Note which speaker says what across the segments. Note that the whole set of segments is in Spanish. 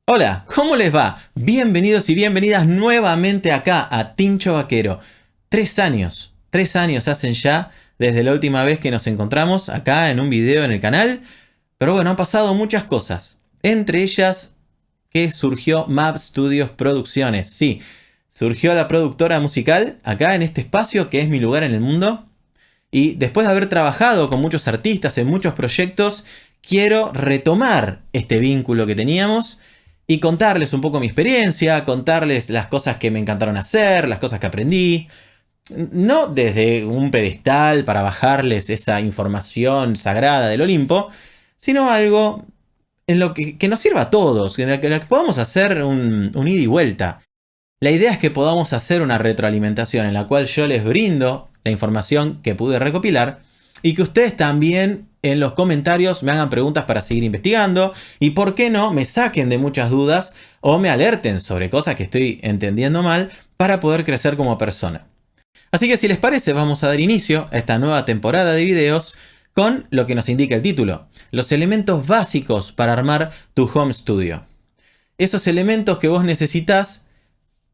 Speaker 1: Hola, ¿cómo les va? Bienvenidos y bienvenidas nuevamente acá a Tincho Vaquero. 3 años hacen ya desde la última vez que nos encontramos acá en un video en el canal. Pero bueno, han pasado muchas cosas. Entre ellas que surgió Map Studios Producciones. Sí, surgió la productora musical acá en este espacio que es mi lugar en el mundo. Y después de haber trabajado con muchos artistas en muchos proyectos, quiero retomar este vínculo que teníamos y contarles un poco mi experiencia, contarles las cosas que me encantaron hacer, las cosas que aprendí. No desde un pedestal para bajarles esa información sagrada del Olimpo, sino algo en lo que nos sirva a todos, en lo que podamos hacer un ida y vuelta. La idea es que podamos hacer una retroalimentación en la cual yo les brindo la información que pude recopilar y que ustedes también en los comentarios me hagan preguntas para seguir investigando y, por qué no, me saquen de muchas dudas o me alerten sobre cosas que estoy entendiendo mal para poder crecer como persona. Así que si les parece, vamos a dar inicio a esta nueva temporada de videos con lo que nos indica el título: los elementos básicos para armar tu home studio. Esos elementos que vos necesitas,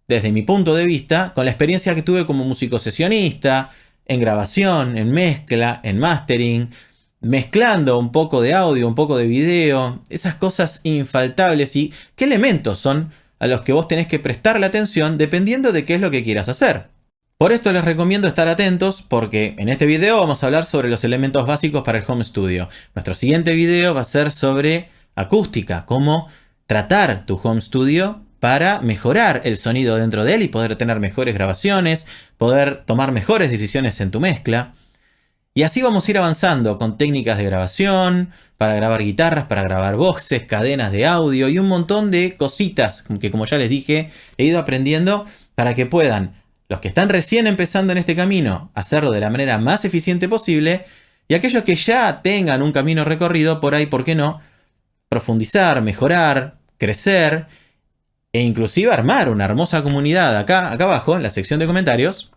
Speaker 1: desde mi punto de vista, con la experiencia que tuve como músico sesionista, en grabación, en mezcla, en mastering, mezclando un poco de audio, un poco de video, esas cosas infaltables y qué elementos son a los que vos tenés que prestarle atención dependiendo de qué es lo que quieras hacer. Por esto les recomiendo estar atentos porque en este video vamos a hablar sobre los elementos básicos para el home studio. Nuestro siguiente video va a ser sobre acústica, cómo tratar tu home studio para mejorar el sonido dentro de él y poder tener mejores grabaciones, poder tomar mejores decisiones en tu mezcla. Y así vamos a ir avanzando con técnicas de grabación, para grabar guitarras, para grabar voces, cadenas de audio y un montón de cositas que, como ya les dije, he ido aprendiendo para que puedan, los que están recién empezando en este camino, hacerlo de la manera más eficiente posible, y aquellos que ya tengan un camino recorrido, por ahí, ¿por qué no?, profundizar, mejorar, crecer e inclusive armar una hermosa comunidad acá abajo en la sección de comentarios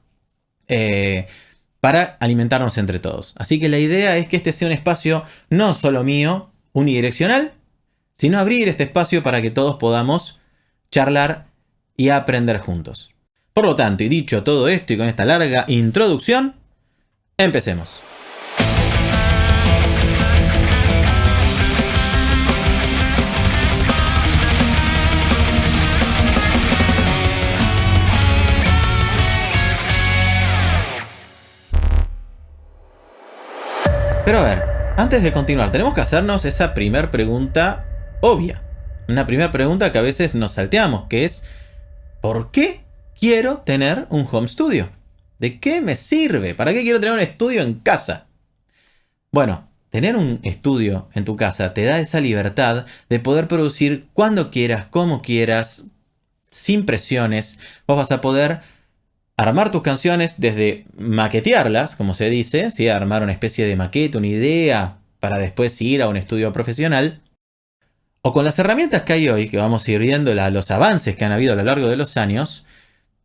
Speaker 1: para alimentarnos entre todos. Así que la idea es que este sea un espacio no solo mío, unidireccional, sino abrir este espacio para que todos podamos charlar y aprender juntos. Por lo tanto, y dicho todo esto y con esta larga introducción, empecemos. Pero a ver, antes de continuar, tenemos que hacernos esa primera pregunta obvia. Una primera pregunta que a veces nos salteamos, que es: ¿por qué quiero tener un home studio? ¿De qué me sirve? ¿Para qué quiero tener un estudio en casa? Bueno, tener un estudio en tu casa te da esa libertad de poder producir cuando quieras, como quieras, sin presiones. Vos vas a poder armar tus canciones desde maquetearlas, como se dice, ¿sí? Armar una especie de maqueta, una idea, para después ir a un estudio profesional. O con las herramientas que hay hoy, que vamos a ir viendo los avances que han habido a lo largo de los años,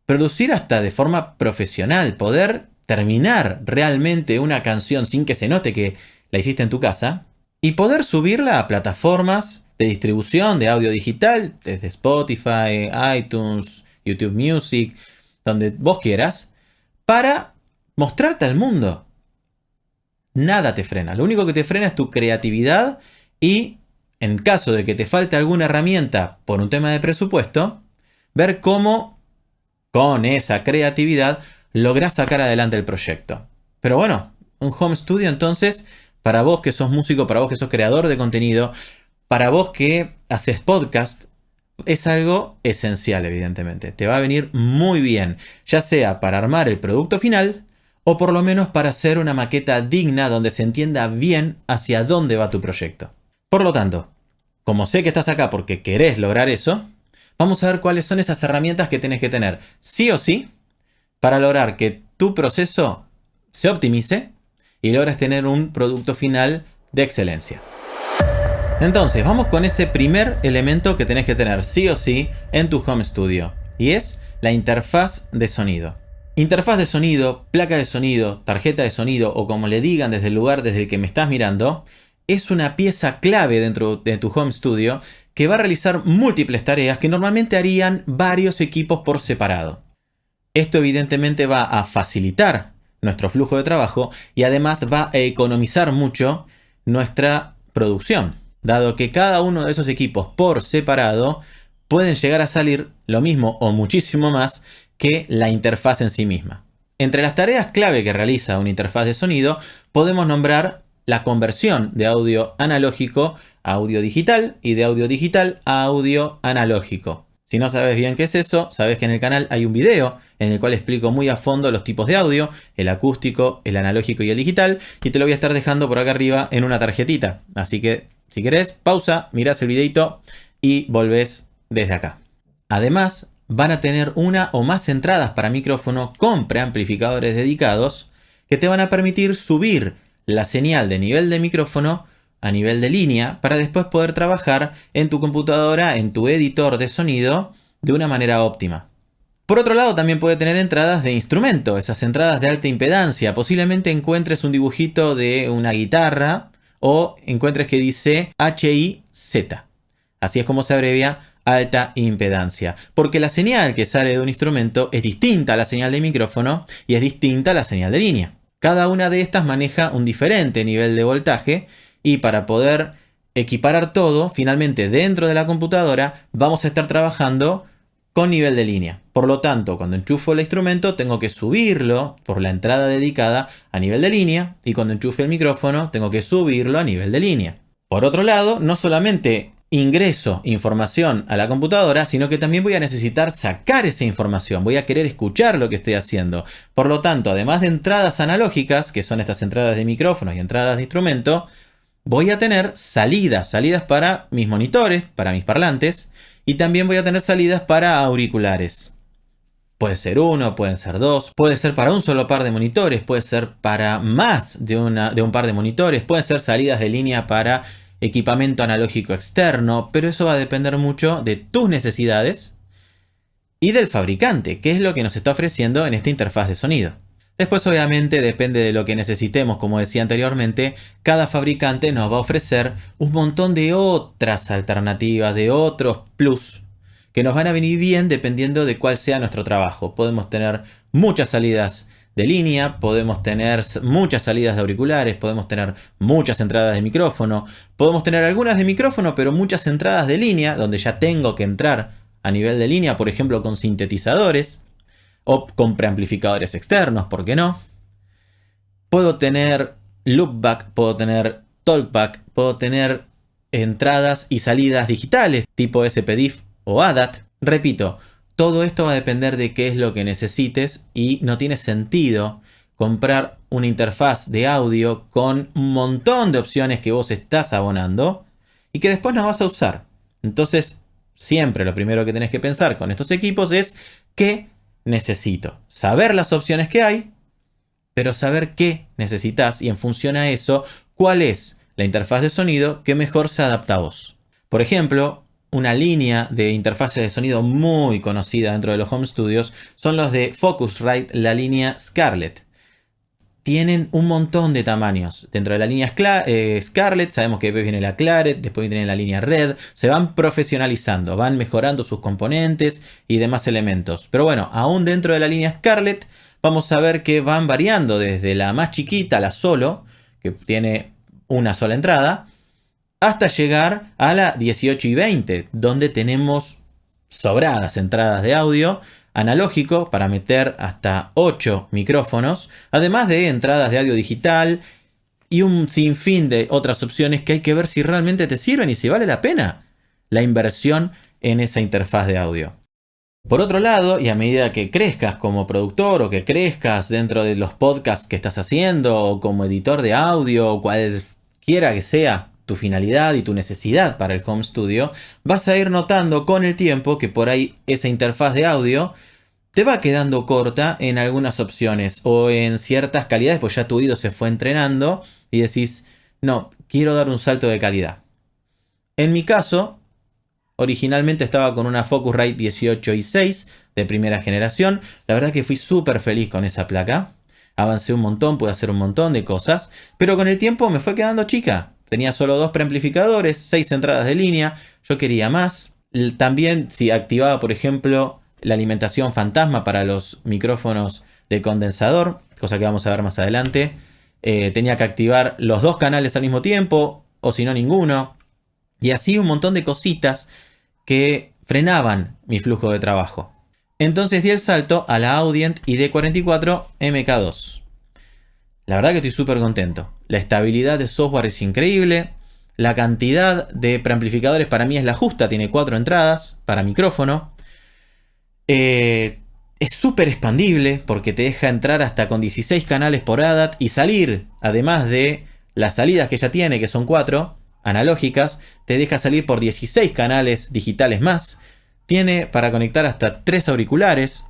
Speaker 1: producir hasta de forma profesional, poder terminar realmente una canción sin que se note que la hiciste en tu casa, y poder subirla a plataformas de distribución de audio digital, desde Spotify, iTunes, YouTube Music, donde vos quieras, para mostrarte al mundo. Nada te frena. Lo único que te frena es tu creatividad y, en caso de que te falte alguna herramienta por un tema de presupuesto, ver cómo con esa creatividad lográs sacar adelante el proyecto. Pero bueno, un home studio entonces, para vos que sos músico, para vos que sos creador de contenido, para vos que haces podcast, es algo esencial, evidentemente. Te va a venir muy bien, ya sea para armar el producto final o por lo menos para hacer una maqueta digna donde se entienda bien hacia dónde va tu proyecto. Por lo tanto, como sé que estás acá porque querés lograr eso, vamos a ver cuáles son esas herramientas que tenés que tener sí o sí para lograr que tu proceso se optimice y logres tener un producto final de excelencia. Entonces, vamos con ese primer elemento que tenés que tener sí o sí en tu home studio, y es la interfaz de sonido. Interfaz de sonido, placa de sonido, tarjeta de sonido o como le digan desde el lugar desde el que me estás mirando, es una pieza clave dentro de tu home studio que va a realizar múltiples tareas que normalmente harían varios equipos por separado. Esto evidentemente va a facilitar nuestro flujo de trabajo y además va a economizar mucho nuestra producción, dado que cada uno de esos equipos por separado pueden llegar a salir lo mismo o muchísimo más que la interfaz en sí misma. Entre las tareas clave que realiza una interfaz de sonido podemos nombrar la conversión de audio analógico a audio digital y de audio digital a audio analógico. Si no sabes bien qué es eso, sabes que en el canal hay un video en el cual explico muy a fondo los tipos de audio, el acústico, el analógico y el digital, y te lo voy a estar dejando por acá arriba en una tarjetita. Así que si querés, pausa, mirás el videito y volvés desde acá. Además, van a tener una o más entradas para micrófono con preamplificadores dedicados que te van a permitir subir la señal de nivel de micrófono a nivel de línea para después poder trabajar en tu computadora, en tu editor de sonido de una manera óptima. Por otro lado, también puede tener entradas de instrumento, esas entradas de alta impedancia. Posiblemente encuentres un dibujito de una guitarra o encuentres que dice HIZ. Así es como se abrevia alta impedancia, porque la señal que sale de un instrumento es distinta a la señal de micrófono y es distinta a la señal de línea. Cada una de estas maneja un diferente nivel de voltaje y para poder equiparar todo, finalmente dentro de la computadora vamos a estar trabajando con nivel de línea. Por lo tanto, cuando enchufo el instrumento tengo que subirlo por la entrada dedicada a nivel de línea y cuando enchufe el micrófono tengo que subirlo a nivel de línea. Por otro lado, no solamente ingreso información a la computadora, sino que también voy a necesitar sacar esa información, voy a querer escuchar lo que estoy haciendo. Por lo tanto, además de entradas analógicas, que son estas entradas de micrófono y entradas de instrumento, voy a tener salidas para mis monitores, para mis parlantes, y también voy a tener salidas para auriculares. Puede ser uno, pueden ser dos, puede ser para un solo par de monitores, puede ser para más de un par de monitores, pueden ser salidas de línea para equipamiento analógico externo, pero eso va a depender mucho de tus necesidades y del fabricante, que es lo que nos está ofreciendo en esta interfaz de sonido. Después obviamente depende de lo que necesitemos, como decía anteriormente, cada fabricante nos va a ofrecer un montón de otras alternativas, de otros plus, que nos van a venir bien dependiendo de cuál sea nuestro trabajo. Podemos tener muchas salidas de línea, podemos tener muchas salidas de auriculares, podemos tener muchas entradas de micrófono, podemos tener algunas de micrófono, pero muchas entradas de línea, donde ya tengo que entrar a nivel de línea, por ejemplo con sintetizadores, o con preamplificadores externos, ¿por qué no? Puedo tener loopback, puedo tener talkback, puedo tener entradas y salidas digitales tipo SPDIF o ADAT. Repito, todo esto va a depender de qué es lo que necesites y no tiene sentido comprar una interfaz de audio con un montón de opciones que vos estás abonando y que después no vas a usar. Entonces, siempre lo primero que tenés que pensar con estos equipos es ¿qué necesito? Saber las opciones que hay, pero saber qué necesitas y en función a eso, cuál es la interfaz de sonido que mejor se adapta a vos. Por ejemplo, una línea de interfaces de sonido muy conocida dentro de los home studios son los de Focusrite, la línea Scarlett. Tienen un montón de tamaños. Dentro de la línea Scarlett sabemos que después viene la Claret, después viene la línea Red. Se van profesionalizando, van mejorando sus componentes y demás elementos. Pero bueno, aún dentro de la línea Scarlett vamos a ver que van variando desde la más chiquita, la Solo, que tiene una sola entrada, hasta llegar a la 18 y 20, donde tenemos sobradas entradas de audio analógico para meter hasta 8 micrófonos, además de entradas de audio digital y un sinfín de otras opciones que hay que ver si realmente te sirven y si vale la pena la inversión en esa interfaz de audio. Por otro lado, y a medida que crezcas como productor o que crezcas dentro de los podcasts que estás haciendo o como editor de audio o cualquiera que sea tu finalidad y tu necesidad para el home studio, vas a ir notando con el tiempo que por ahí esa interfaz de audio te va quedando corta en algunas opciones o en ciertas calidades, pues ya tu oído se fue entrenando y decís, no, quiero dar un salto de calidad. En mi caso, originalmente estaba con una Focusrite 18 y 6 de primera generación. La verdad que fui súper feliz con esa placa. Avancé un montón, pude hacer un montón de cosas, pero con el tiempo me fue quedando chica. tenía solo 2 preamplificadores, 6 entradas de línea, yo quería más. También si activaba, por ejemplo, la alimentación fantasma para los micrófonos de condensador, cosa que vamos a ver más adelante, tenía que activar los 2 canales al mismo tiempo, o si no ninguno, y así un montón de cositas que frenaban mi flujo de trabajo. Entonces di el salto a la Audient ID44 MK2. La verdad que estoy súper contento. La estabilidad de software es increíble. La cantidad de preamplificadores para mí es la justa. Tiene 4 entradas para micrófono. Es súper expandible porque te deja entrar hasta con 16 canales por ADAT y salir, además de las salidas que ya tiene, que son 4 analógicas, te deja salir por 16 canales digitales más. Tiene para conectar hasta 3 auriculares.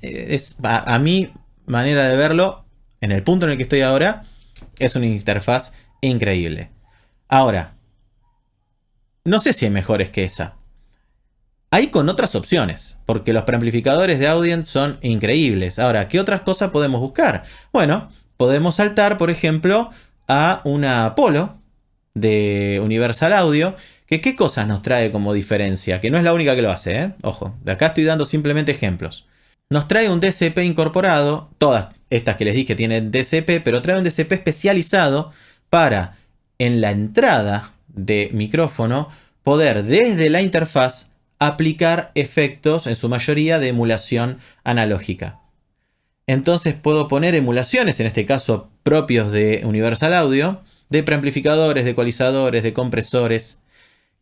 Speaker 1: Es, a mi manera de verlo, en el punto en el que estoy ahora, es una interfaz increíble. Ahora, no sé si hay mejores que esa. Hay con otras opciones, porque los preamplificadores de Audient son increíbles. Ahora, ¿qué otras cosas podemos buscar? Bueno, podemos saltar, por ejemplo, a una Apollo de Universal Audio. ¿Qué cosas nos trae como diferencia? Que no es la única que lo hace, ¿eh? Ojo, de acá estoy dando simplemente ejemplos. Nos trae un DCP incorporado, todas estas que les dije tienen DCP, pero trae un DCP especializado para, en la entrada de micrófono, poder desde la interfaz aplicar efectos, en su mayoría de emulación analógica. Entonces puedo poner emulaciones, en este caso propios de Universal Audio, de preamplificadores, de ecualizadores, de compresores,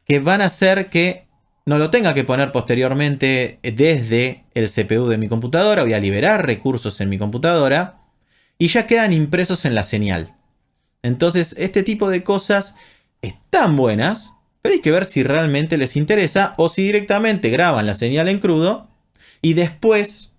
Speaker 1: que van a hacer que no lo tenga que poner posteriormente desde el CPU de mi computadora. Voy a liberar recursos en mi computadora y ya quedan impresos en la señal. Entonces, este tipo de cosas están buenas, pero hay que ver si realmente les interesa o si directamente graban la señal en crudo y después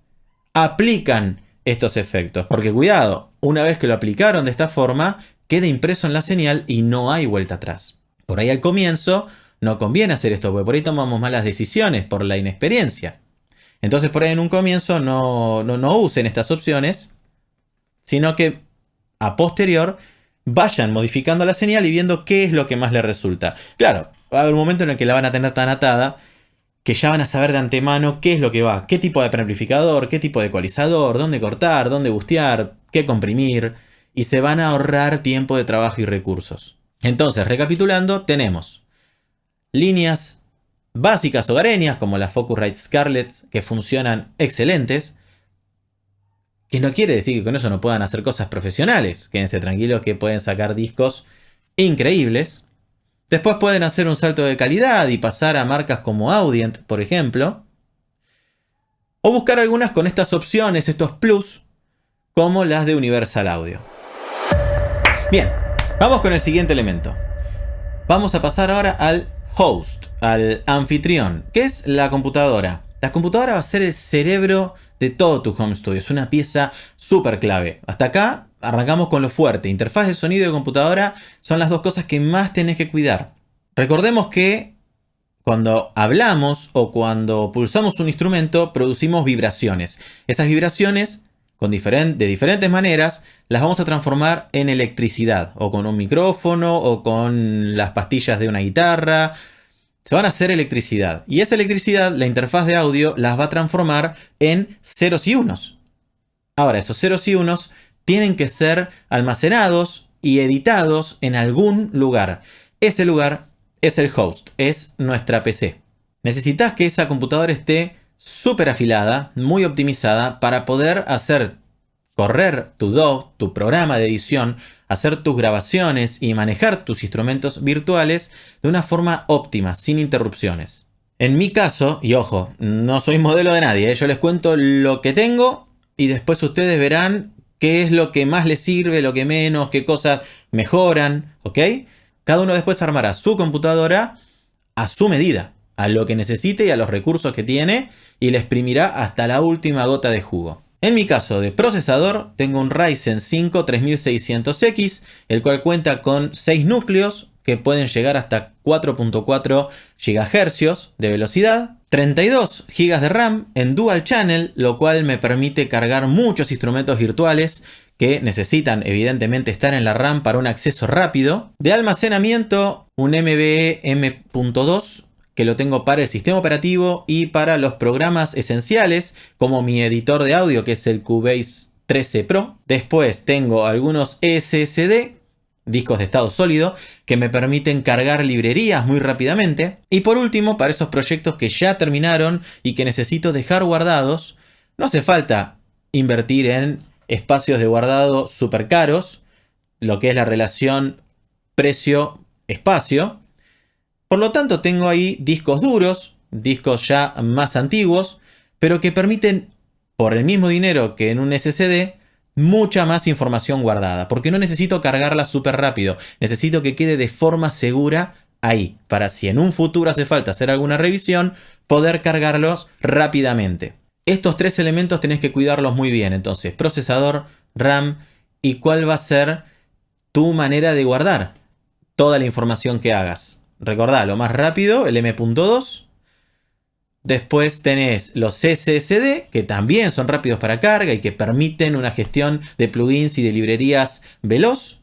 Speaker 1: aplican estos efectos. Porque cuidado, una vez que lo aplicaron de esta forma, queda impreso en la señal y no hay vuelta atrás. Por ahí al comienzo no conviene hacer esto, porque por ahí tomamos malas decisiones por la inexperiencia. Entonces por ahí en un comienzo no usen estas opciones, sino que a posterior vayan modificando la señal y viendo qué es lo que más les resulta. Claro, va a haber un momento en el que la van a tener tan atada que ya van a saber de antemano qué es lo que va, qué tipo de preamplificador, qué tipo de ecualizador, dónde cortar, dónde bustear, qué comprimir, y se van a ahorrar tiempo de trabajo y recursos. Entonces, recapitulando, tenemos líneas básicas hogareñas como la Focusrite Scarlett que funcionan excelentes, que no quiere decir que con eso no puedan hacer cosas profesionales. Quédense tranquilos que pueden sacar discos increíbles. Después pueden hacer un salto de calidad y pasar a marcas como Audient, por ejemplo. O buscar algunas con estas opciones, estos plus, como las de Universal Audio. Bien, vamos con el siguiente elemento. Vamos a pasar ahora al host, al anfitrión, que es la computadora. La computadora va a ser el cerebro de todo tu home studio. Es una pieza súper clave. Hasta acá arrancamos con lo fuerte. Interfaz de sonido y computadora son las 2 cosas que más tenés que cuidar. Recordemos que cuando hablamos o cuando pulsamos un instrumento producimos vibraciones. Esas vibraciones, de diferentes maneras, las vamos a transformar en electricidad, o con un micrófono, o con las pastillas de una guitarra. Se van a hacer electricidad. Y esa electricidad, la interfaz de audio las va a transformar en ceros y unos. Ahora, esos ceros y unos tienen que ser almacenados y editados en algún lugar. Ese lugar es el host, es nuestra PC. Necesitas que esa computadora esté súper afilada, muy optimizada, para poder hacer correr tu DAW, tu programa de edición, hacer tus grabaciones y manejar tus instrumentos virtuales de una forma óptima, sin interrupciones. En mi caso, y ojo, no soy modelo de nadie, yo les cuento lo que tengo y después ustedes verán qué es lo que más les sirve, lo que menos, qué cosas mejoran, ¿ok? Cada uno después armará su computadora a su medida, a lo que necesite y a los recursos que tiene, y le exprimirá hasta la última gota de jugo. En mi caso de procesador, tengo un Ryzen 5 3600X, el cual cuenta con 6 núcleos que pueden llegar hasta 4.4 GHz de velocidad, 32 GB de RAM en Dual Channel, lo cual me permite cargar muchos instrumentos virtuales que necesitan evidentemente estar en la RAM para un acceso rápido. De almacenamiento, un MBE M.2, que lo tengo para el sistema operativo y para los programas esenciales, como mi editor de audio, que es el Cubase 13 Pro. Después tengo algunos SSD, discos de estado sólido, que me permiten cargar librerías muy rápidamente. Y por último, para esos proyectos que ya terminaron y que necesito dejar guardados, no hace falta invertir en espacios de guardado súper caros, lo que es la relación precio-espacio. Por lo tanto, tengo ahí discos duros, discos ya más antiguos, pero que permiten, por el mismo dinero que en un SSD, mucha más información guardada, porque no necesito cargarla súper rápido, necesito que quede de forma segura ahí, para si en un futuro hace falta hacer alguna revisión, poder cargarlos rápidamente. Estos tres elementos tenés que cuidarlos muy bien, entonces procesador, RAM y cuál va a ser tu manera de guardar toda la información que hagas. Recordá, lo más rápido, el M.2. Después tenés los SSD, que también son rápidos para carga y que permiten una gestión de plugins y de librerías veloz.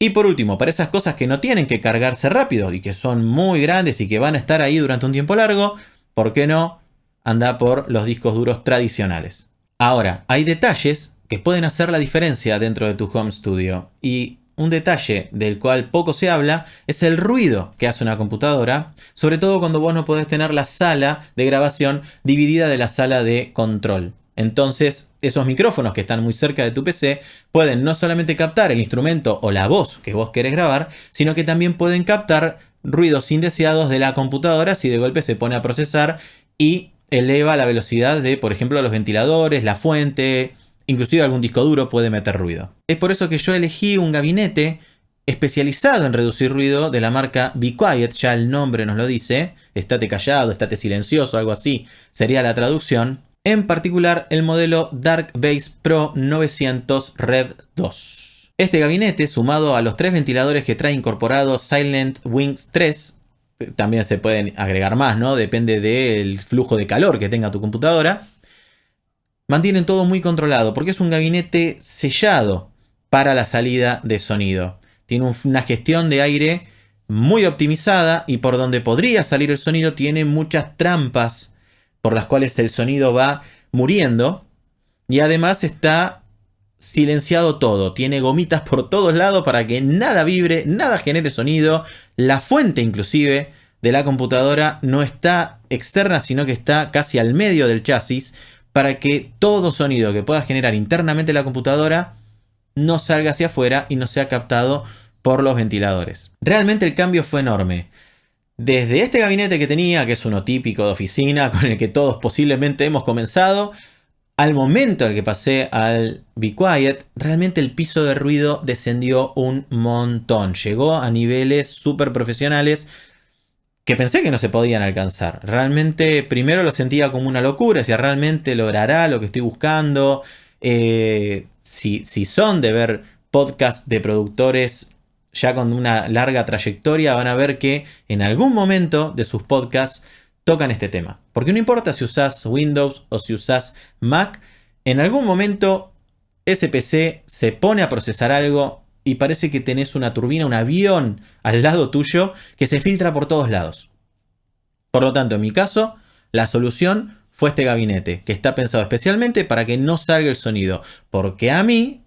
Speaker 1: Y por último, para esas cosas que no tienen que cargarse rápido y que son muy grandes y que van a estar ahí durante un tiempo largo, ¿por qué no? Anda por los discos duros tradicionales. Ahora, hay detalles que pueden hacer la diferencia dentro de tu home studio. Y un detalle del cual poco se habla es el ruido que hace una computadora, sobre todo cuando vos no podés tener la sala de grabación dividida de la sala de control. Entonces, esos micrófonos que están muy cerca de tu PC pueden no solamente captar el instrumento o la voz que vos querés grabar, sino que también pueden captar ruidos indeseados de la computadora si de golpe se pone a procesar y eleva la velocidad de, por ejemplo, los ventiladores, la fuente, inclusive algún disco duro puede meter ruido. Es por eso que yo elegí un gabinete especializado en reducir ruido de la marca Be Quiet, ya el nombre nos lo dice, estate callado, estate silencioso, algo así sería la traducción. En particular el modelo Darkbase Pro 900 Rev 2. Este gabinete, sumado a los 3 ventiladores que trae incorporado Silent Wings 3, también se pueden agregar más, ¿no? Depende del flujo de calor que tenga tu computadora. Mantienen todo muy controlado porque es un gabinete sellado para la salida de sonido. Tiene una gestión de aire muy optimizada y por donde podría salir el sonido tiene muchas trampas por las cuales el sonido va muriendo. Y además está silenciado todo. Tiene gomitas por todos lados para que nada vibre, nada genere sonido. La fuente inclusive de la computadora no está externa, sino que está casi al medio del chasis, para que todo sonido que pueda generar internamente la computadora no salga hacia afuera y no sea captado por los ventiladores. Realmente el cambio fue enorme. Desde este gabinete que tenía, que es uno típico de oficina, con el que todos posiblemente hemos comenzado, al momento en el que pasé al Be Quiet, realmente el piso de ruido descendió un montón. Llegó a niveles súper profesionales que pensé que no se podían alcanzar. Realmente primero lo sentía como una locura, si realmente logrará lo que estoy buscando. Si son de ver podcasts de productores ya con una larga trayectoria, van a ver que en algún momento de sus podcasts tocan este tema. Porque no importa si usás Windows o si usás Mac, en algún momento ese PC se pone a procesar algo y parece que tenés una turbina, un avión al lado tuyo que se filtra por todos lados. Por lo tanto, en mi caso, la solución fue este gabinete, que está pensado especialmente para que no salga el sonido, porque a mí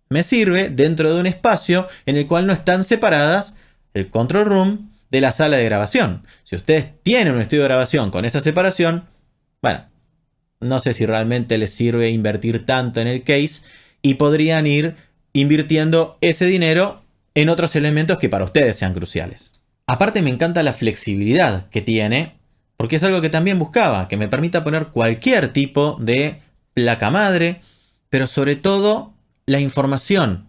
Speaker 1: me sirve dentro de un espacio en el cual no están separadas el control room de la sala de grabación. Si ustedes tienen un estudio de grabación con esa separación, bueno, no sé si realmente les sirve invertir tanto en el case y podrían ir invirtiendo ese dinero en otros elementos que para ustedes sean cruciales. Aparte me encanta la flexibilidad que tiene, porque es algo que también buscaba, que me permita poner cualquier tipo de placa madre, pero sobre todo la información,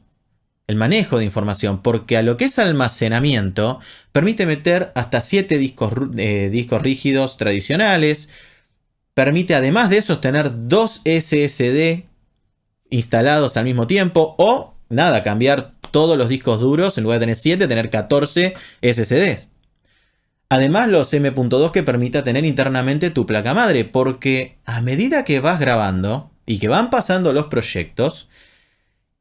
Speaker 1: el manejo de información, porque a lo que es almacenamiento permite meter hasta 7 discos rígidos tradicionales, permite además de eso tener 2 SSD instalados al mismo tiempo o nada, cambiar todos los discos duros, en lugar de tener 7, tener 14 SSDs. Además los M.2 que permita tener internamente tu placa madre, porque a medida que vas grabando y que van pasando los proyectos,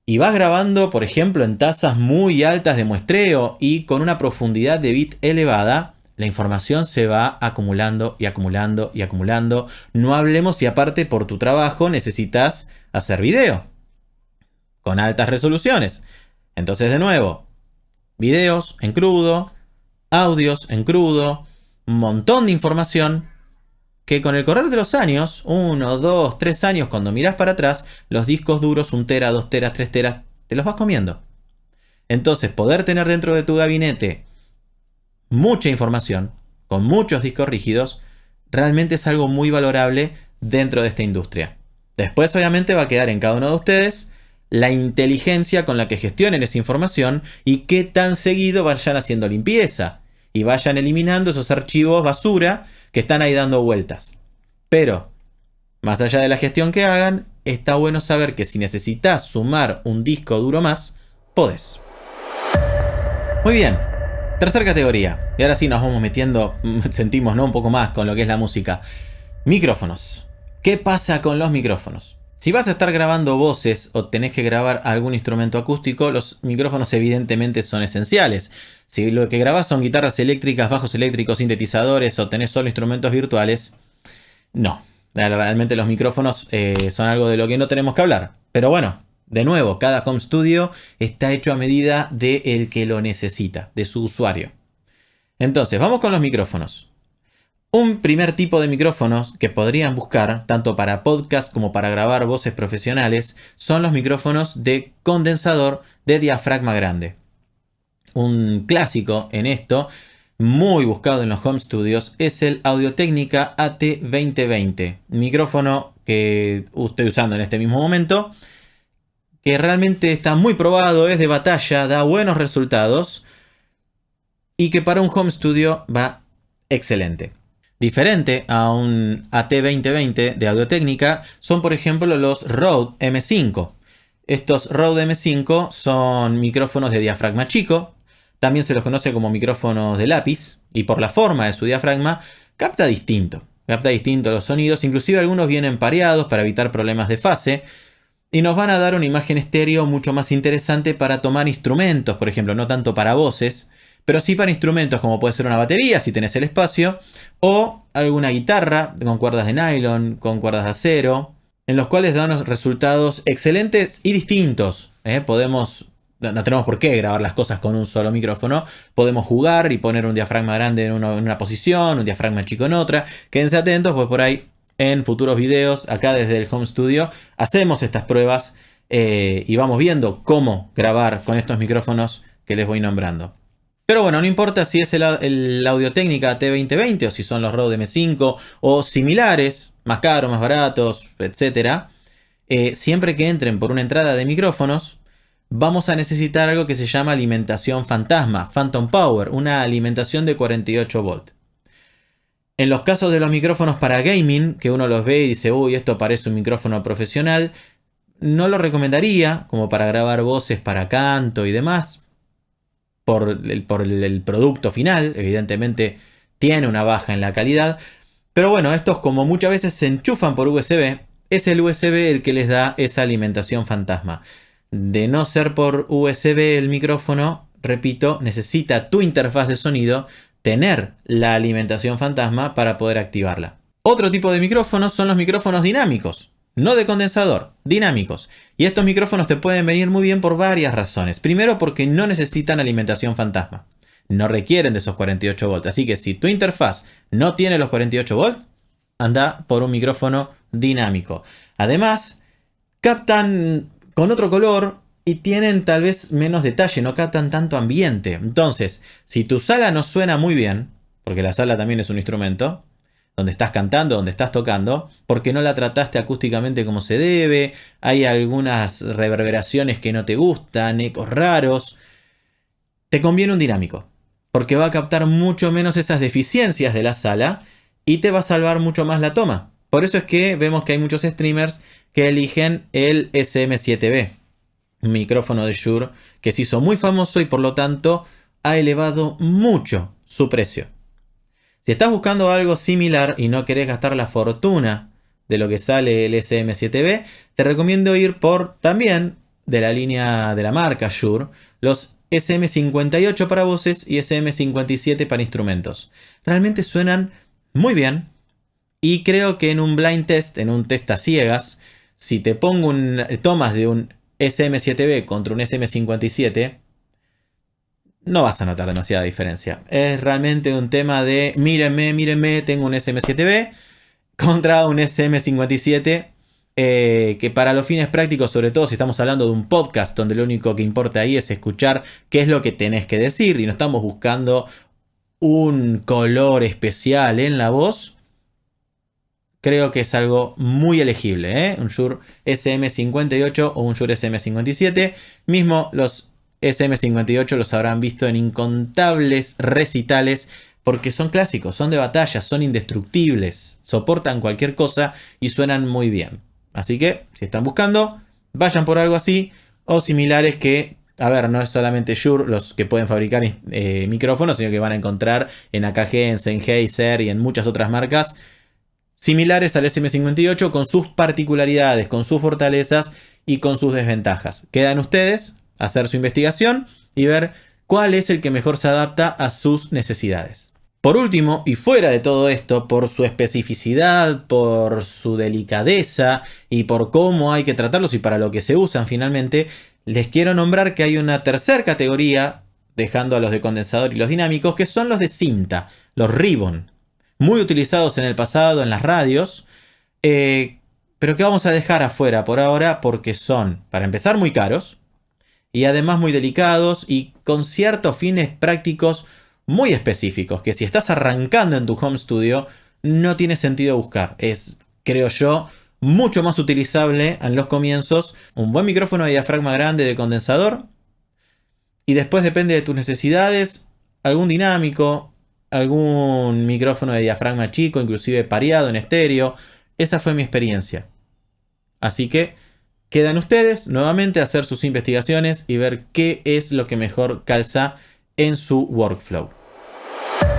Speaker 1: y vas grabando, por ejemplo, en tasas muy altas de muestreo y con una profundidad de bit elevada, la información se va acumulando y acumulando y acumulando. No hablemos si aparte por tu trabajo necesitas hacer video con altas resoluciones. Entonces, de nuevo, videos en crudo, audios en crudo, un montón de información que con el correr de los años, 1, 2, 3 años, cuando miras para atrás, los discos duros, 1 tera, 2 teras, 3 teras, te los vas comiendo. Entonces, poder tener dentro de tu gabinete mucha información, con muchos discos rígidos, realmente es algo muy valorable dentro de esta industria. Después, obviamente, va a quedar en cada uno de ustedes la inteligencia con la que gestionen esa información y qué tan seguido vayan haciendo limpieza y vayan eliminando esos archivos basura que están ahí dando vueltas. Pero, más allá de la gestión que hagan, está bueno saber que si necesitas sumar un disco duro más, podés. Muy bien, tercera categoría. Y ahora sí nos vamos metiendo, sentimos, ¿no?, un poco más con lo que es la música. Micrófonos. ¿Qué pasa con los micrófonos? Si vas a estar grabando voces o tenés que grabar algún instrumento acústico, los micrófonos evidentemente son esenciales. Si lo que grabás son guitarras eléctricas, bajos eléctricos, sintetizadores o tenés solo instrumentos virtuales, no. Realmente los micrófonos son algo de lo que no tenemos que hablar. Pero bueno, de nuevo, cada home studio está hecho a medida del que lo necesita, de su usuario. Entonces, vamos con los micrófonos. Un primer tipo de micrófonos que podrían buscar, tanto para podcast como para grabar voces profesionales, son los micrófonos de condensador de diafragma grande. Un clásico en esto, muy buscado en los home studios, es el Audio-Técnica AT2020. Micrófono que estoy usando en este mismo momento, que realmente está muy probado, es de batalla, da buenos resultados y que para un home studio va excelente. Diferente a un AT2020 de Audio-Técnica son, por ejemplo, los Rode M5. Estos Rode M5 son micrófonos de diafragma chico, también se los conoce como micrófonos de lápiz, y por la forma de su diafragma capta distinto los sonidos, inclusive algunos vienen pareados para evitar problemas de fase, y nos van a dar una imagen estéreo mucho más interesante para tomar instrumentos, por ejemplo, no tanto para voces, pero sí para instrumentos como puede ser una batería si tenés el espacio, o alguna guitarra con cuerdas de nylon, con cuerdas de acero, en los cuales dan resultados excelentes y distintos. No tenemos por qué grabar las cosas con un solo micrófono, podemos jugar y poner un diafragma grande en una posición, un diafragma chico en otra. Quédense atentos, pues por ahí en futuros videos, acá desde el home studio, hacemos estas pruebas y vamos viendo cómo grabar con estos micrófonos que les voy nombrando. Pero bueno, no importa si es el Audio-Técnica T2020 o si son los Rode M5 o similares, más caros, más baratos, etc. Siempre que entren por una entrada de micrófonos, vamos a necesitar algo que se llama alimentación fantasma, Phantom Power, una alimentación de 48 volt. En los casos de los micrófonos para gaming, que uno los ve y dice, uy, esto parece un micrófono profesional, no lo recomendaría como para grabar voces para canto y demás. Por el producto final, evidentemente tiene una baja en la calidad, pero bueno, estos como muchas veces se enchufan por USB, es el USB el que les da esa alimentación fantasma. De no ser por USB el micrófono, repito, necesita tu interfaz de sonido tener la alimentación fantasma para poder activarla. Otro tipo de micrófonos son los micrófonos dinámicos. No de condensador, dinámicos. Y estos micrófonos te pueden venir muy bien por varias razones. Primero, porque no necesitan alimentación fantasma. No requieren de esos 48 volts. Así que si tu interfaz no tiene los 48 volts, anda por un micrófono dinámico. Además, captan con otro color y tienen tal vez menos detalle, no captan tanto ambiente. Entonces, si tu sala no suena muy bien, porque la sala también es un instrumento, donde estás cantando, donde estás tocando, porque no la trataste acústicamente como se debe, hay algunas reverberaciones que no te gustan, ecos raros, te conviene un dinámico, porque va a captar mucho menos esas deficiencias de la sala y te va a salvar mucho más la toma. Por eso es que vemos que hay muchos streamers que eligen el SM7B, un micrófono de Shure que se hizo muy famoso y por lo tanto ha elevado mucho su precio. Si estás buscando algo similar y no querés gastar la fortuna de lo que sale el SM7B, te recomiendo ir por también de la línea de la marca Shure, los SM58 para voces y SM57 para instrumentos. Realmente suenan muy bien y creo que en un blind test, en un test a ciegas, si te pongo tomas de un SM7B contra un SM57, no vas a notar demasiada diferencia. Es realmente un tema de mírenme, mírenme, tengo un SM7B contra un SM57. Que para los fines prácticos, sobre todo si estamos hablando de un podcast donde lo único que importa ahí es escuchar qué es lo que tenés que decir y no estamos buscando un color especial en la voz, creo que es algo muy elegible, ¿eh? Un Shure SM58 o un Shure SM57. Mismo los SM58 los habrán visto en incontables recitales porque son clásicos, son de batalla, son indestructibles, soportan cualquier cosa y suenan muy bien. Así que, si están buscando, vayan por algo así o similares que, a ver, no es solamente Shure los que pueden fabricar micrófonos, sino que van a encontrar en AKG, en Sennheiser y en muchas otras marcas similares al SM58 con sus particularidades, con sus fortalezas y con sus desventajas. Quedan ustedes hacer su investigación y ver cuál es el que mejor se adapta a sus necesidades. Por último, y fuera de todo esto, por su especificidad, por su delicadeza y por cómo hay que tratarlos y para lo que se usan finalmente, les quiero nombrar que hay una tercera categoría, dejando a los de condensador y los dinámicos, que son los de cinta, los ribbon, muy utilizados en el pasado en las radios, pero que vamos a dejar afuera por ahora porque son, para empezar, muy caros y además muy delicados y con ciertos fines prácticos muy específicos, que si estás arrancando en tu home studio no tiene sentido buscar. Es, creo yo, mucho más utilizable en los comienzos un buen micrófono de diafragma grande de condensador y después depende de tus necesidades, algún dinámico, algún micrófono de diafragma chico, inclusive pareado en estéreo. Esa fue mi experiencia. Así que quedan ustedes nuevamente a hacer sus investigaciones y ver qué es lo que mejor calza en su workflow.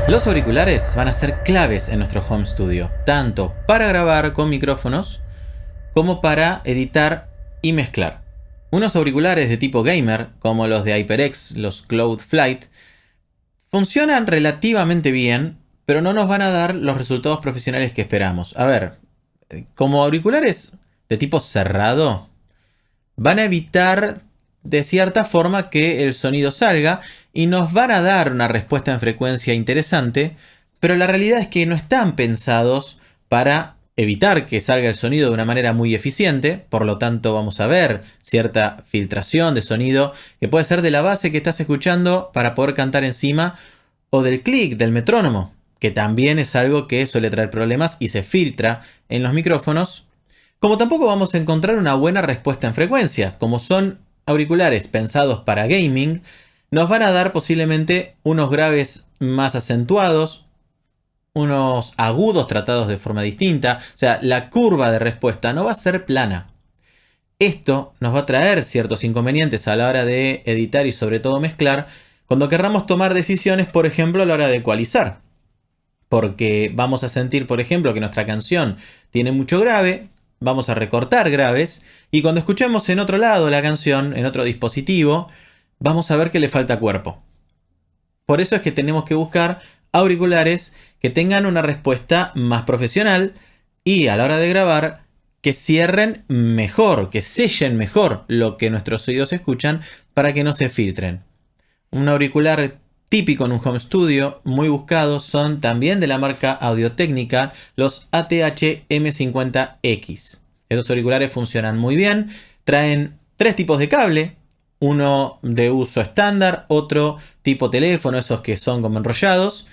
Speaker 1: Los auriculares van a ser claves en nuestro home studio, tanto para grabar con micrófonos como para editar y mezclar. Unos auriculares de tipo gamer, como los de HyperX, los Cloud Flight, funcionan relativamente bien, pero no nos van a dar los resultados profesionales que esperamos. A ver, como auriculares de tipo cerrado, van a evitar de cierta forma que el sonido salga y nos van a dar una respuesta en frecuencia interesante, pero la realidad es que no están pensados para evitar que salga el sonido de una manera muy eficiente, por lo tanto vamos a ver cierta filtración de sonido que puede ser de la base que estás escuchando para poder cantar encima o del clic del metrónomo, que también es algo que suele traer problemas y se filtra en los micrófonos. Como tampoco vamos a encontrar una buena respuesta en frecuencias, como son auriculares pensados para gaming, nos van a dar posiblemente unos graves más acentuados, unos agudos tratados de forma distinta, o sea, la curva de respuesta no va a ser plana. Esto nos va a traer ciertos inconvenientes a la hora de editar y sobre todo mezclar, cuando querramos tomar decisiones, por ejemplo, a la hora de ecualizar. Porque vamos a sentir, por ejemplo, que nuestra canción tiene mucho grave, vamos a recortar graves, y cuando escuchemos en otro lado la canción, en otro dispositivo, vamos a ver que le falta cuerpo. Por eso es que tenemos que buscar auriculares que tengan una respuesta más profesional y a la hora de grabar que cierren mejor, que sellen mejor lo que nuestros oídos escuchan para que no se filtren. Un auricular típico en un home studio, muy buscados, son también de la marca Audio-Técnica, los ATH M50X. Estos auriculares funcionan muy bien, traen tres tipos de cable, uno de uso estándar, otro tipo teléfono, esos que son como enrollados,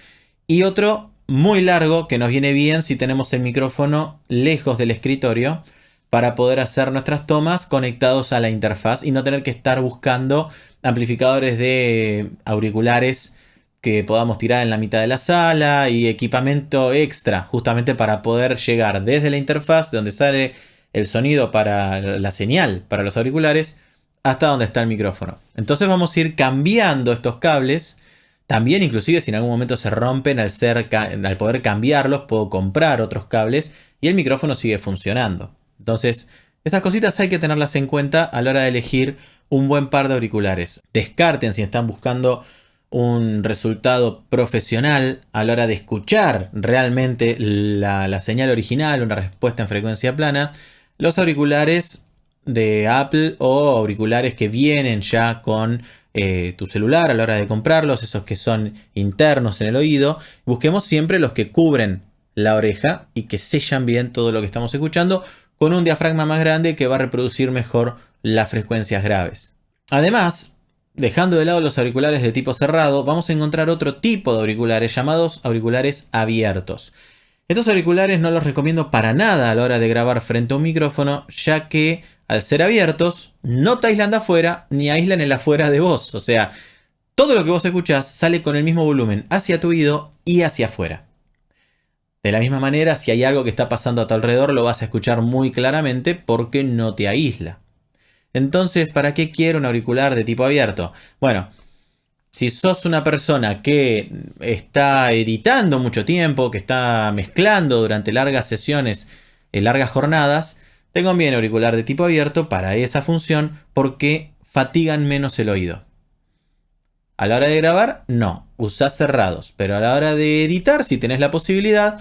Speaker 1: y otro muy largo que nos viene bien si tenemos el micrófono lejos del escritorio para poder hacer nuestras tomas conectados a la interfaz y no tener que estar buscando amplificadores de auriculares que podamos tirar en la mitad de la sala y equipamiento extra justamente para poder llegar desde la interfaz de donde sale el sonido para la señal para los auriculares hasta donde está el micrófono. Entonces vamos a ir cambiando estos cables. También inclusive si en algún momento se rompen al poder cambiarlos puedo comprar otros cables y el micrófono sigue funcionando. Entonces Esas cositas hay que tenerlas en cuenta a la hora de elegir un buen par de auriculares. Descarten si están buscando un resultado profesional a la hora de escuchar realmente la señal original, una respuesta en frecuencia plana, los auriculares de Apple o auriculares que vienen ya con tu celular a la hora de comprarlos, esos que son internos en el oído. Busquemos siempre los que cubren la oreja y que sellan bien todo lo que estamos escuchando, con un diafragma más grande que va a reproducir mejor las frecuencias graves. Además, dejando de lado los auriculares de tipo cerrado, vamos a encontrar otro tipo de auriculares llamados auriculares abiertos. Estos auriculares no los recomiendo para nada a la hora de grabar frente a un micrófono, ya que al ser abiertos no te aíslan de afuera ni aíslan el afuera de vos. O sea, todo lo que vos escuchás sale con el mismo volumen hacia tu oído y hacia afuera. De la misma manera, si hay algo que está pasando a tu alrededor, lo vas a escuchar muy claramente porque no te aísla. Entonces, ¿para qué quiero un auricular de tipo abierto? Bueno, si sos una persona que está editando mucho tiempo, que está mezclando durante largas sesiones, largas jornadas, te conviene auricular de tipo abierto para esa función porque fatigan menos el oído. A la hora de grabar, no, usás cerrados, pero a la hora de editar, si tenés la posibilidad,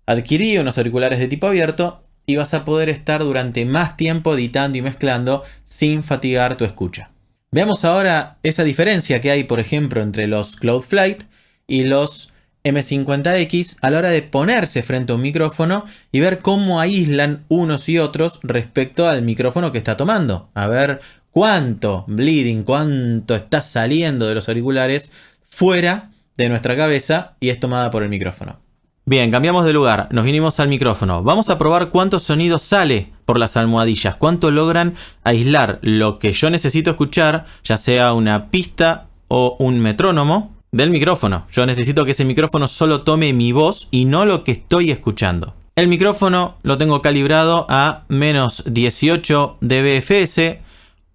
Speaker 1: adquirí unos auriculares de tipo abierto y vas a poder estar durante más tiempo editando y mezclando sin fatigar tu escucha. Veamos ahora esa diferencia que hay, por ejemplo, entre los Cloudflight y los M50X a la hora de ponerse frente a un micrófono y ver cómo aíslan unos y otros respecto al micrófono que está tomando. A ver cuánto bleeding, cuánto está saliendo de los auriculares fuera de nuestra cabeza y es tomada por el micrófono. Bien, cambiamos de lugar, nos vinimos al micrófono. Vamos a probar cuánto sonido sale por las almohadillas, cuánto logran aislar lo que yo necesito escuchar, ya sea una pista o un metrónomo, del micrófono. Yo necesito que ese micrófono solo tome mi voz y no lo que estoy escuchando. El micrófono lo tengo calibrado a menos 18 dBFS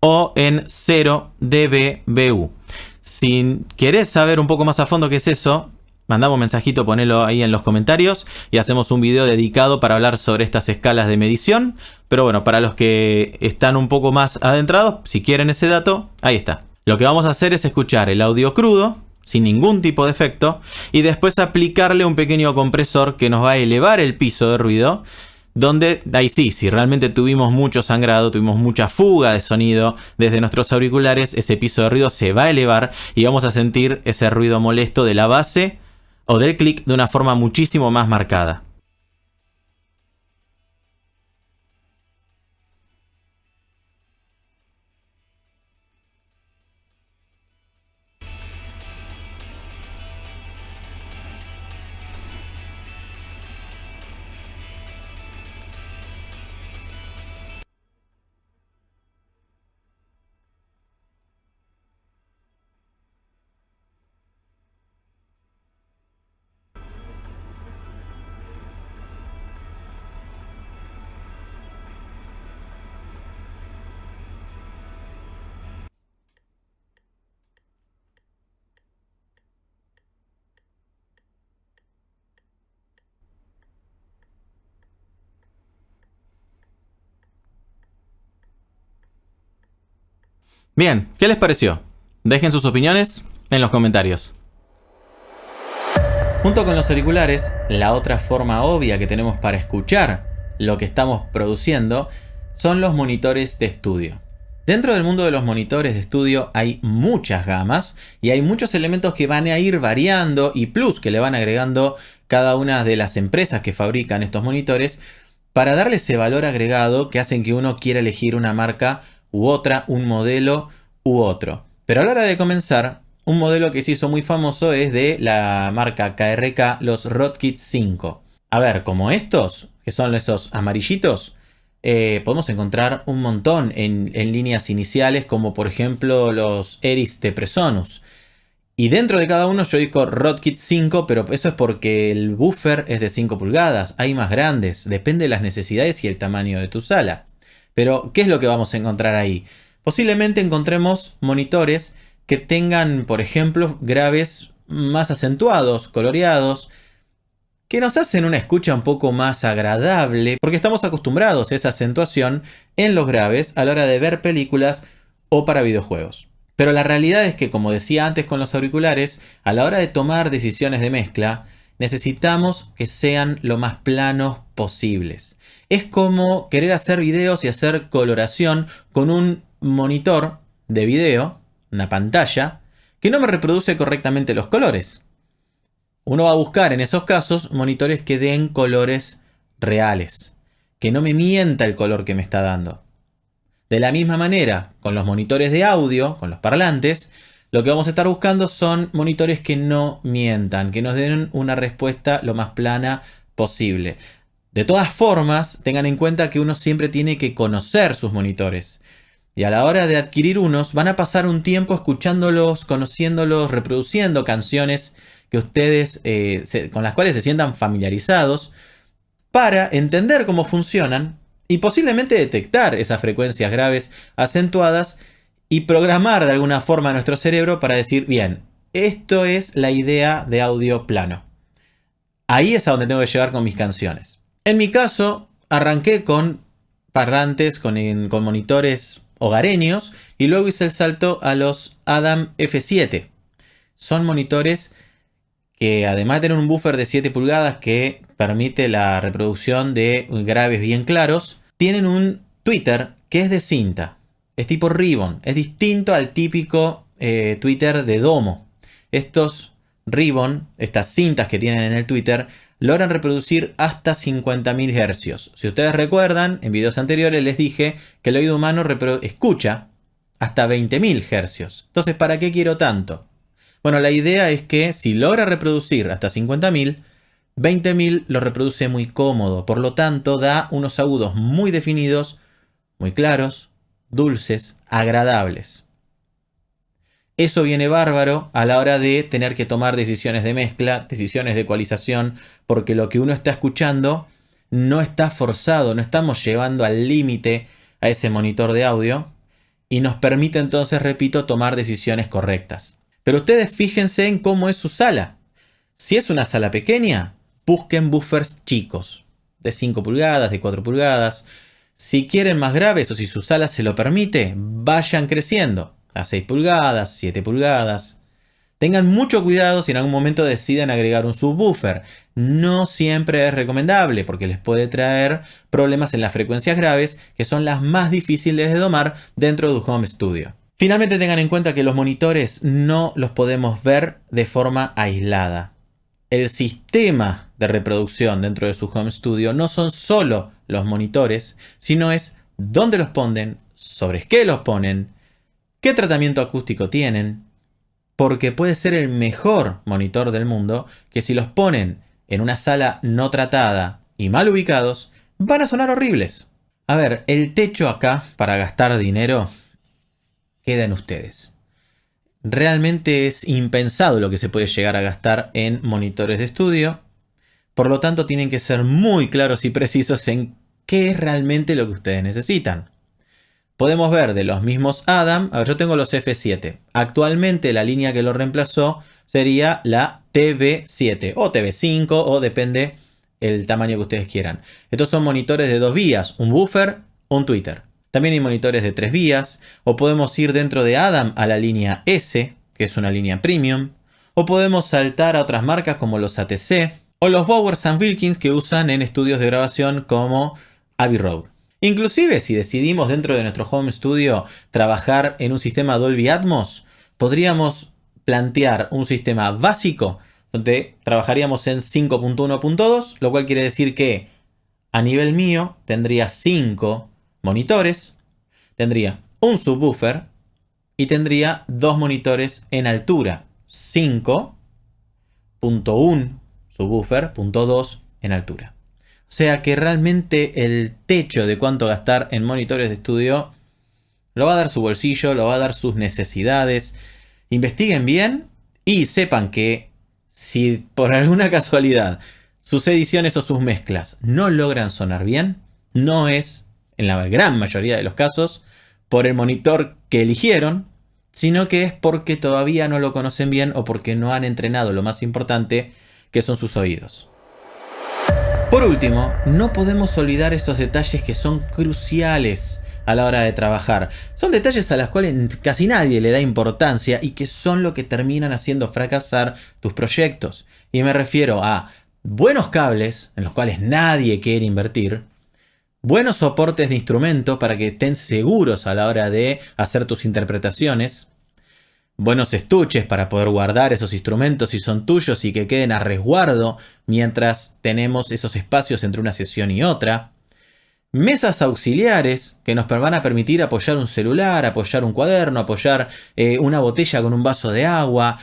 Speaker 1: o en 0 dBBU. Si querés saber un poco más a fondo qué es eso, mandame un mensajito, ponelo ahí en los comentarios y hacemos un video dedicado para hablar sobre estas escalas de medición. Pero bueno, para los que están un poco más adentrados, si quieren ese dato, ahí está. Lo que vamos a hacer es escuchar el audio crudo, sin ningún tipo de efecto, y después aplicarle un pequeño compresor que nos va a elevar el piso de ruido, donde ahí sí, si realmente tuvimos mucho sangrado, tuvimos mucha fuga de sonido desde nuestros auriculares, ese piso de ruido se va a elevar y vamos a sentir ese ruido molesto de la base o del clic de una forma muchísimo más marcada. Bien, ¿qué les pareció? Dejen sus opiniones en los comentarios. Junto con los auriculares, la otra forma obvia que tenemos para escuchar lo que estamos produciendo son los monitores de estudio. Dentro del mundo de los monitores de estudio hay muchas gamas y hay muchos elementos que van a ir variando y plus que le van agregando cada una de las empresas que fabrican estos monitores para darle ese valor agregado que hacen que uno quiera elegir una marca u otra, un modelo u otro. Pero a la hora de comenzar, un modelo que se hizo muy famoso es de la marca KRK, los Rokit 5. A ver, como estos, que son esos amarillitos, podemos encontrar un montón en líneas iniciales, como por ejemplo los Eris de Presonus. Y dentro de cada uno yo digo Rokit 5, pero eso es porque el buffer es de 5 pulgadas, hay más grandes, depende de las necesidades y el tamaño de tu sala. Pero, ¿qué es lo que vamos a encontrar ahí? Posiblemente encontremos monitores que tengan, por ejemplo, graves más acentuados, coloreados, que nos hacen una escucha un poco más agradable, porque estamos acostumbrados a esa acentuación en los graves a la hora de ver películas o para videojuegos. Pero la realidad es que, como decía antes con los auriculares, a la hora de tomar decisiones de mezcla, necesitamos que sean lo más planos posibles. Es como querer hacer videos y hacer coloración con un monitor de video, una pantalla, que no me reproduce correctamente los colores. Uno va a buscar en esos casos monitores que den colores reales, que no me mienta el color que me está dando. De la misma manera, con los monitores de audio, con los parlantes, lo que vamos a estar buscando son monitores que no mientan, que nos den una respuesta lo más plana posible. De todas formas, tengan en cuenta que uno siempre tiene que conocer sus monitores. Y a la hora de adquirir unos, van a pasar un tiempo escuchándolos, conociéndolos, reproduciendo canciones que ustedes, con las cuales se sientan familiarizados, para entender cómo funcionan y posiblemente detectar esas frecuencias graves acentuadas y programar de alguna forma nuestro cerebro para decir, bien, esto es la idea de audio plano. Ahí es a donde tengo que llegar con mis canciones. En mi caso, arranqué con parlantes, con monitores hogareños, y luego hice el salto a los Adam F7. Son monitores que, además de tener un buffer de 7 pulgadas que permite la reproducción de graves bien claros, tienen un tweeter que es de cinta. Es tipo ribbon. Es distinto al típico tweeter de domo. Estos ribbon, estas cintas que tienen en el tweeter, logran reproducir hasta 50.000 Hz. Si ustedes recuerdan, en videos anteriores les dije que el oído humano escucha hasta 20.000 Hz. Entonces, ¿para qué quiero tanto? Bueno, la idea es que si logra reproducir hasta 50.000, 20.000 lo reproduce muy cómodo. Por lo tanto, da unos agudos muy definidos, muy claros, dulces, agradables. Eso viene bárbaro a la hora de tener que tomar decisiones de mezcla, decisiones de ecualización, porque lo que uno está escuchando no está forzado, no estamos llevando al límite a ese monitor de audio y nos permite entonces, repito, tomar decisiones correctas. Pero ustedes fíjense en cómo es su sala. Si es una sala pequeña, busquen buffers chicos, de 5 pulgadas, de 4 pulgadas. Si quieren más graves o si su sala se lo permite, vayan creciendo a 6 pulgadas, 7 pulgadas. Tengan mucho cuidado si en algún momento deciden agregar un subwoofer. No siempre es recomendable porque les puede traer problemas en las frecuencias graves, que son las más difíciles de domar dentro de un home studio. Finalmente, tengan en cuenta que los monitores no los podemos ver de forma aislada. El sistema de reproducción dentro de su home studio no son solo los monitores, sino es dónde los ponen, sobre qué los ponen, qué tratamiento acústico tienen, porque puede ser el mejor monitor del mundo que si los ponen en una sala no tratada y mal ubicados, van a sonar horribles. A ver, el techo acá para gastar dinero queda en ustedes. Realmente es impensado lo que se puede llegar a gastar en monitores de estudio. Por lo tanto, tienen que ser muy claros y precisos en qué es realmente lo que ustedes necesitan. Podemos ver de los mismos Adam. A ver, yo tengo los F7. Actualmente la línea que lo reemplazó sería la TV7 o TV5 o depende el tamaño que ustedes quieran. Estos son monitores de 2 vías, un buffer, un tweeter. También hay monitores de 3 vías, o podemos ir dentro de Adam a la línea S, que es una línea premium, o podemos saltar a otras marcas como los ATC, o los Bowers & Wilkins que usan en estudios de grabación como Abbey Road. Inclusive si decidimos dentro de nuestro home studio trabajar en un sistema Dolby Atmos, podríamos plantear un sistema básico donde trabajaríamos en 5.1.2, lo cual quiere decir que a nivel mío tendría 5 monitores, tendría un subwoofer y tendría 2 monitores en altura, 5.1 subwoofer, .2 en altura. O sea que realmente el techo de cuánto gastar en monitores de estudio lo va a dar su bolsillo, lo va a dar sus necesidades. Investiguen bien y sepan que si por alguna casualidad sus ediciones o sus mezclas no logran sonar bien, no es, en la gran mayoría de los casos, por el monitor que eligieron, sino que es porque todavía no lo conocen bien o porque no han entrenado lo más importante, que son sus oídos. Por último, no podemos olvidar esos detalles que son cruciales a la hora de trabajar. Son detalles a los cuales casi nadie le da importancia y que son lo que terminan haciendo fracasar tus proyectos. Y me refiero a buenos cables, en los cuales nadie quiere invertir, buenos soportes de instrumento para que estén seguros a la hora de hacer tus interpretaciones, buenos estuches para poder guardar esos instrumentos si son tuyos y que queden a resguardo mientras tenemos esos espacios entre una sesión y otra, mesas auxiliares que nos van a permitir apoyar un celular, apoyar un cuaderno, apoyar una botella con un vaso de agua,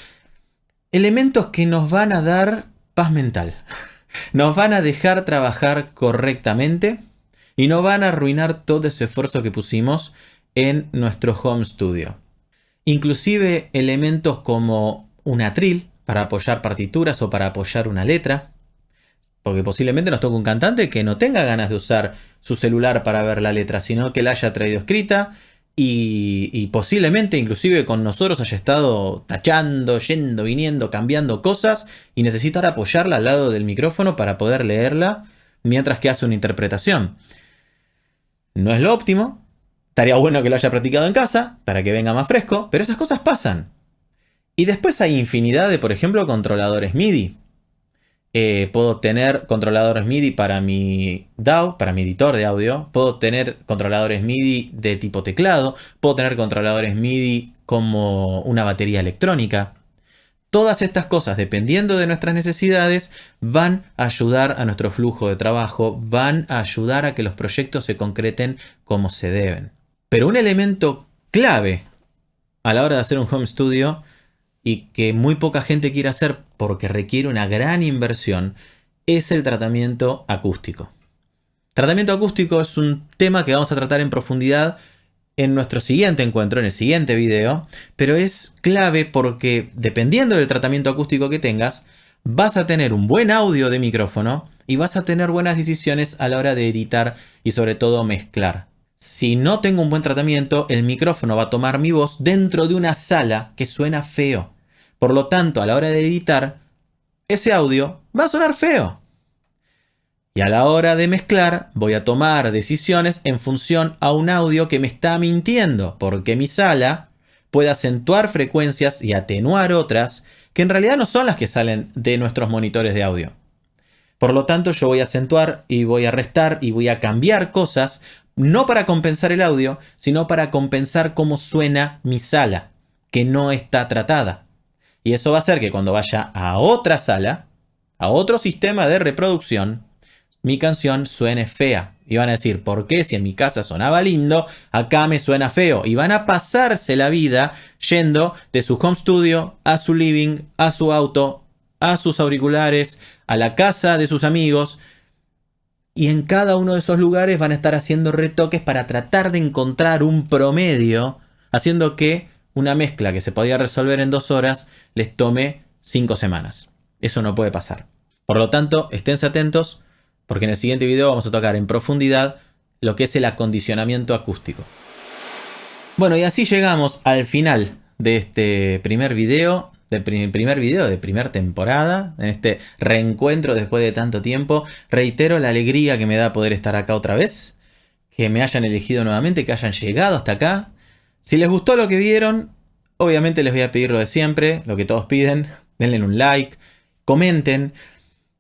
Speaker 1: elementos que nos van a dar paz mental, nos van a dejar trabajar correctamente y no van a arruinar todo ese esfuerzo que pusimos en nuestro home studio. Inclusive elementos como un atril para apoyar partituras o para apoyar una letra. Porque posiblemente nos toque un cantante que no tenga ganas de usar su celular para ver la letra, sino que la haya traído escrita y posiblemente inclusive con nosotros haya estado tachando, yendo, viniendo, cambiando cosas y necesitar apoyarla al lado del micrófono para poder leerla mientras que hace una interpretación. No es lo óptimo. Estaría bueno que lo haya practicado en casa para que venga más fresco, pero esas cosas pasan. Y después hay infinidad de, por ejemplo, controladores MIDI. Puedo tener controladores MIDI para mi DAW, para mi editor de audio. Puedo tener controladores MIDI de tipo teclado. Puedo tener controladores MIDI como una batería electrónica. Todas estas cosas, dependiendo de nuestras necesidades, van a ayudar a nuestro flujo de trabajo, van a ayudar a que los proyectos se concreten como se deben. Pero un elemento clave a la hora de hacer un home studio y que muy poca gente quiere hacer porque requiere una gran inversión es el tratamiento acústico. Tratamiento acústico es un tema que vamos a tratar en profundidad en nuestro siguiente encuentro, en el siguiente video, pero es clave porque dependiendo del tratamiento acústico que tengas, vas a tener un buen audio de micrófono y vas a tener buenas decisiones a la hora de editar y sobre todo mezclar. Si no tengo un buen tratamiento, el micrófono va a tomar mi voz dentro de una sala que suena feo. Por lo tanto, a la hora de editar, ese audio va a sonar feo. Y a la hora de mezclar, voy a tomar decisiones en función a un audio que me está mintiendo, porque mi sala puede acentuar frecuencias y atenuar otras que en realidad no son las que salen de nuestros monitores de audio. Por lo tanto, yo voy a acentuar y voy a restar y voy a cambiar cosas, no para compensar el audio, sino para compensar cómo suena mi sala, que no está tratada. Y eso va a hacer que cuando vaya a otra sala, a otro sistema de reproducción, mi canción suene fea. Y van a decir, ¿por qué si en mi casa sonaba lindo, acá me suena feo? Y van a pasarse la vida yendo de su home studio a su living, a su auto, a sus auriculares, a la casa de sus amigos. Y en cada uno de esos lugares van a estar haciendo retoques para tratar de encontrar un promedio, haciendo que una mezcla que se podía resolver en 2 horas les tome 5 semanas. Eso no puede pasar. Por lo tanto, esténse atentos, porque en el siguiente video vamos a tocar en profundidad lo que es el acondicionamiento acústico. Bueno, y así llegamos al final de este primer video, de primera temporada, en este reencuentro después de tanto tiempo. Reitero la alegría que me da poder estar acá otra vez, que me hayan elegido nuevamente, que hayan llegado hasta acá. Si les gustó lo que vieron, obviamente les voy a pedir lo de siempre, lo que todos piden, denle un like, comenten,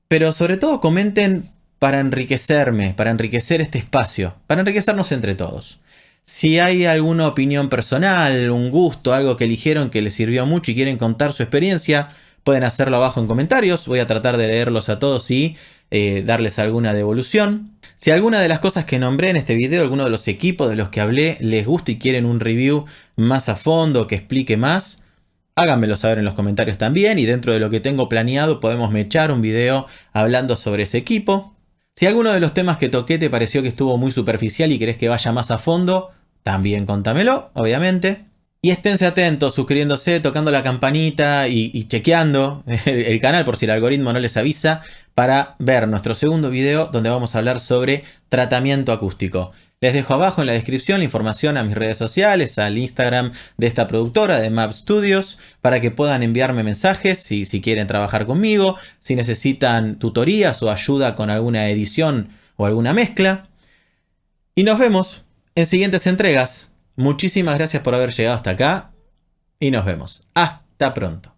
Speaker 1: pero sobre todo comenten para enriquecerme, para enriquecer este espacio, para enriquecernos entre todos. Si hay alguna opinión personal, un gusto, algo que eligieron que les sirvió mucho y quieren contar su experiencia, pueden hacerlo abajo en comentarios. Voy a tratar de leerlos a todos y darles alguna devolución. Si alguna de las cosas que nombré en este video, alguno de los equipos de los que hablé, les gusta y quieren un review más a fondo, que explique más, háganmelo saber en los comentarios también. Y dentro de lo que tengo planeado podemos mechar un video hablando sobre ese equipo. Si alguno de los temas que toqué te pareció que estuvo muy superficial y querés que vaya más a fondo, también contámelo, obviamente. Y esténse atentos, suscribiéndose, tocando la campanita y chequeando el canal por si el algoritmo no les avisa, para ver nuestro segundo video donde vamos a hablar sobre tratamiento acústico. Les dejo abajo en la descripción la información a mis redes sociales, al Instagram de esta productora de Map Studios, para que puedan enviarme mensajes si quieren trabajar conmigo, si necesitan tutorías o ayuda con alguna edición o alguna mezcla. Y nos vemos en siguientes entregas. Muchísimas gracias por haber llegado hasta acá y nos vemos. Hasta pronto.